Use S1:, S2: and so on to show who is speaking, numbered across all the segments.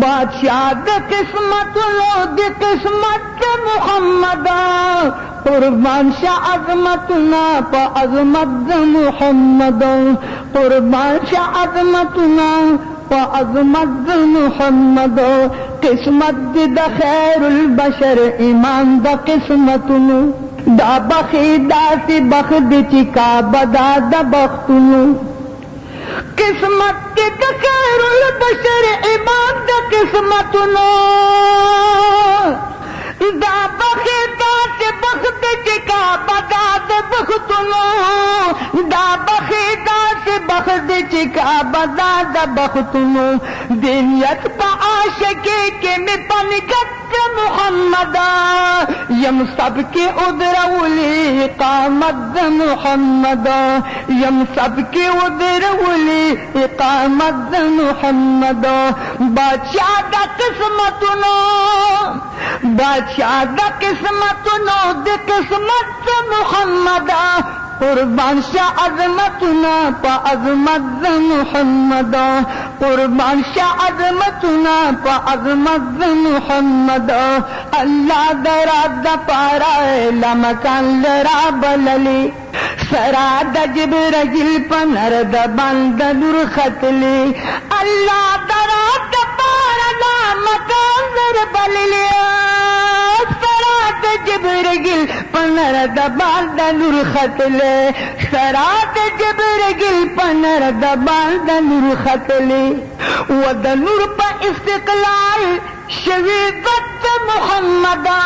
S1: बादशाह द किस्मत लो द किस्मत मुहम्मदा कुर्बान शाह अजमत ना प अजमत मुहम्मदा कुर्बान शाह अजमत ना प अजमत मुहम्मदा किस्मत the Khairul Bashar Iman the किस्मत नु दा बखीदा से बखद चिका बदा द बख्तनु किस्मत the Khairul Bashar Iman the किस्मत नु दा बखीदा से बखद चिका बदा द बख्तनु दा बखीदा से बखद चिका बदा द बख्तनु दिनियत पा आशिकी के में पनगत मुहम्मदा यम सबके उदरउली इकामत मुहम्मदा यम सबके उदरउली इकामत मुहम्मदा बादशाह द किस्मत नो बादशाह द किस्मत नो द किस्मत मुहम्मदा कुर्बान शाह अजमत ना प अजमत मुहम्मदा कुर्बान शाह अजमत ना प अजमत मुहम्मदा अल्लाह दरा द पारा लमकान लरा बलली सरा द जिब्राइल पनर द बंद दुर खतली अल्लाह दरा द पारा लमकान लरा बलली सरा द जिब्राइल पनर द बंद दुर खतले सरा द जिब्राइल पनर द बंद दुर खतले व द नूर प इस्तिकलाल शवीदत मुहम्मदा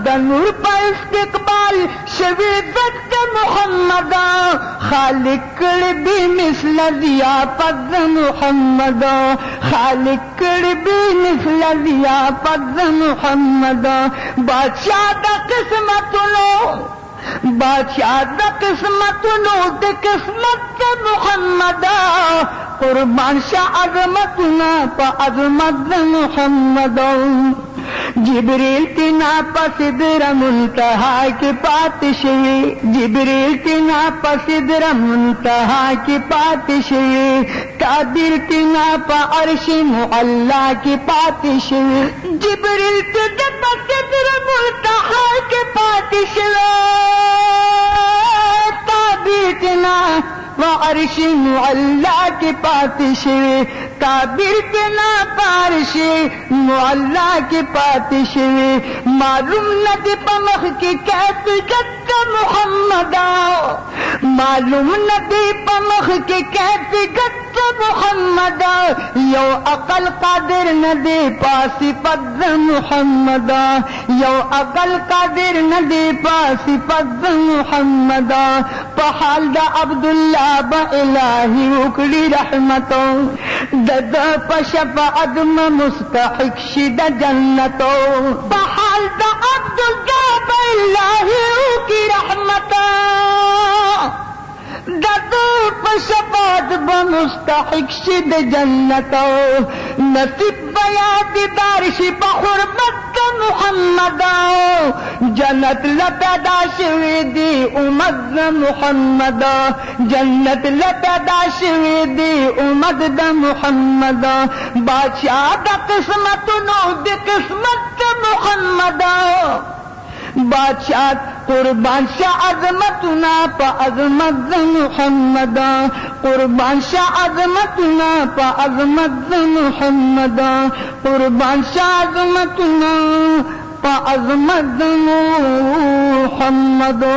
S1: द नूर प इस्तिकबाल शवीदत मुहम्मदा खालिक भी मिसल ज़ियाफ़त मुहम्मदा खालिक भी मिसल ज़ियाफ़त मुहम्मदा बादशाह द किस्मत लो बादशाह द किस्मत लो द किस्मत मुहम्मदा कुर्बान शाह अजमत ना प अजमत मुहम्मदा जिब्रील तिना प सिदरा मुंतहा की पातिशी जिब्रील तिना प सिदरा मुंतहा की पातिशी ताबिर तिना प अर्श मुअल्ला की पातिशी जिब्रील तिना प सिदरा मुंतहा की पातिशी ताबिर तिना व अर्श मुअल्ला की पातिशी ताबिर तिना प अर्श मुअल्ला की पातिशी मालूम नदी पमख की कैफियत मुहम्मदा मालूम नदी पमख की कैफियत मुहम्मदा यो अकल कादिर नदी पासिफत मुहम्मदा यो अकल कादिर नदी पासिफत मुहम्मदा पहाल द अब्दुल्ला ब इलाही उकली रहमतो दद पशफाअत में मुस्तहिक शिद जन्नतो पहाल द अब्दुल्ला ब इलाही उकली रहमतो दद पशफाअत ब मुस्तहिक शिद जन्नतो नसीब बया दीदार शिब हुर्मत मुहम्मदा जन्नत लपैदा शिवी दी उमद मुहम्मदा जन्नत लपैदा शिवी दी उमद द मुहम्मदा बादशाह द किस्मत नो द किस्मत मुहम्मदा बादशाह कुर्बान शाह अजमत ना प अजमत मुहम्मदा कुर्बान शाह अजमत ना प अजमत मुहम्मदा कुर्बान शाह अजमत ना प अजमत मुहम्मदा।